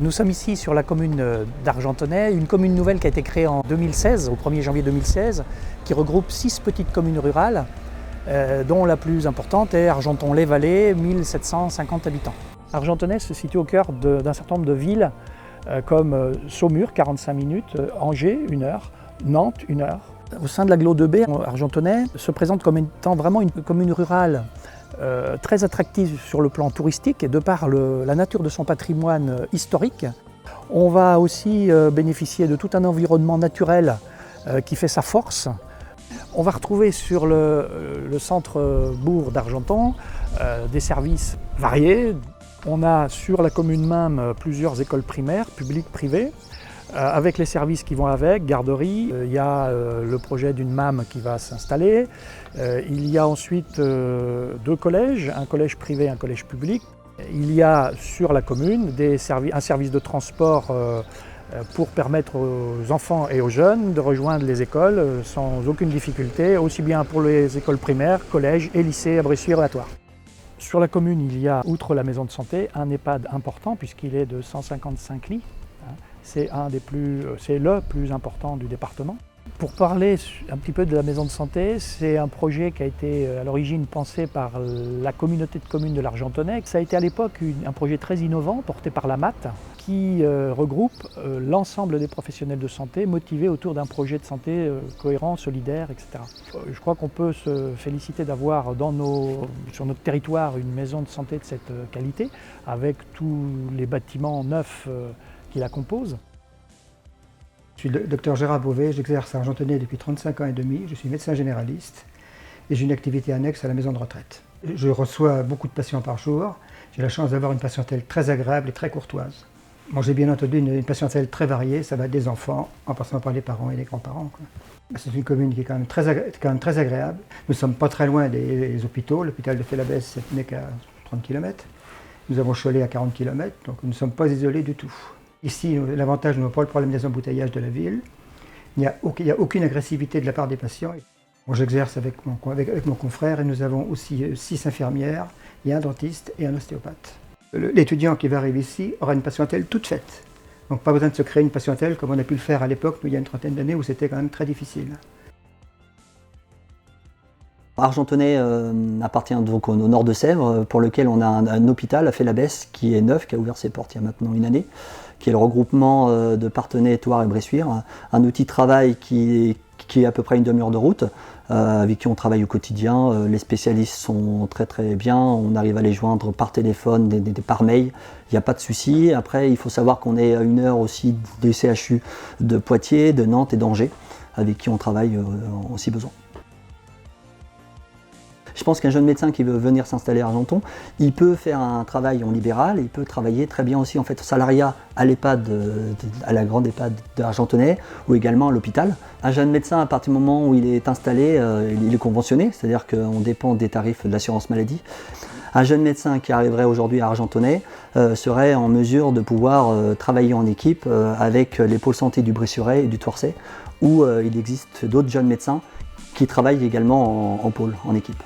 Nous sommes ici sur la commune d'Argentonais, une commune nouvelle qui a été créée en 2016, au 1er janvier 2016, qui regroupe 6 petites communes rurales, dont la plus importante est Argenton-les-Vallées, 1750 habitants. Argentonais se situe au cœur d'un certain nombre de villes comme Saumur, 45 minutes, Angers, 1 heure, Nantes, 1 heure. Au sein de l'agglo 2B, Argentonais se présente comme étant vraiment une commune rurale très attractive sur le plan touristique et de par la nature de son patrimoine historique. On va aussi bénéficier de tout un environnement naturel qui fait sa force. On va retrouver sur le centre-bourg d'Argenton des services variés. On a sur la commune même plusieurs écoles primaires, publiques, privées, avec les services qui vont avec, garderie. Il y a le projet d'une MAM qui va s'installer. Il y a ensuite 2 collèges, un collège privé et un collège public. Il y a sur la commune un service de transport pour permettre aux enfants et aux jeunes de rejoindre les écoles sans aucune difficulté, aussi bien pour les écoles primaires, collèges et lycées à Bressuire et à Thouars. Sur la commune, il y a, outre la maison de santé, un EHPAD important puisqu'il est de 155 lits. C'est le plus important du département. Pour parler un petit peu de la maison de santé, c'est un projet qui a été à l'origine pensé par la communauté de communes de l'Argentonais. Ça a été à l'époque un projet très innovant porté par la MAT qui regroupe l'ensemble des professionnels de santé motivés autour d'un projet de santé cohérent, solidaire, etc. Je crois qu'on peut se féliciter d'avoir sur notre territoire une maison de santé de cette qualité avec tous les bâtiments neufs qui la composent. Je suis le docteur Gérard Beauvais, j'exerce à Argentonais depuis 35 ans et demi, je suis médecin généraliste et j'ai une activité annexe à la maison de retraite. Je reçois beaucoup de patients par jour, j'ai la chance d'avoir une patientèle très agréable et très courtoise. Bon, j'ai bien entendu une patientèle très variée, ça va des enfants en passant par les parents et les grands-parents. C'est une commune qui est quand même très agréable. Nous ne sommes pas très loin des hôpitaux, l'hôpital de Félabès n'est qu'à 30 km. Nous avons Cholet à 40 km, donc nous ne sommes pas isolés du tout. Ici, l'avantage, nous n'avons pas le problème des embouteillages de la ville. Il n'y a aucune agressivité de la part des patients. Bon, j'exerce avec mon confrère et nous avons aussi 6 infirmières, et un dentiste et un ostéopathe. L'étudiant qui va arriver ici aura une patientèle toute faite. Donc pas besoin de se créer une patientèle comme on a pu le faire à l'époque, il y a une trentaine d'années où c'était quand même très difficile. Argentonais appartient donc au nord de Sèvres, pour lequel on a un hôpital à Félabès qui est neuf, qui a ouvert ses portes il y a maintenant 1 année, qui est le regroupement de Parthenay, Thouars et Bressuire, un outil de travail qui est à peu près 1 demi-heure de route, avec qui on travaille au quotidien. Les spécialistes sont très très bien, on arrive à les joindre par téléphone, par mail, il n'y a pas de souci. Après, il faut savoir qu'on est à 1 heure aussi des CHU de Poitiers, de Nantes et d'Angers, avec qui on travaille aussi besoin. Je pense qu'un jeune médecin qui veut venir s'installer à Argenton, il peut faire un travail en libéral, il peut travailler très bien aussi en fait au salariat à l'EHPAD, à la grande EHPAD d'Argentonais ou également à l'hôpital. Un jeune médecin, à partir du moment où il est installé, il est conventionné, c'est-à-dire qu'on dépend des tarifs de l'assurance maladie. Un jeune médecin qui arriverait aujourd'hui à Argentonais serait en mesure de pouvoir travailler en équipe avec les pôles santé du Bressuirais et du Thouarsais, où il existe d'autres jeunes médecins qui travaillent également en pôle, en équipe.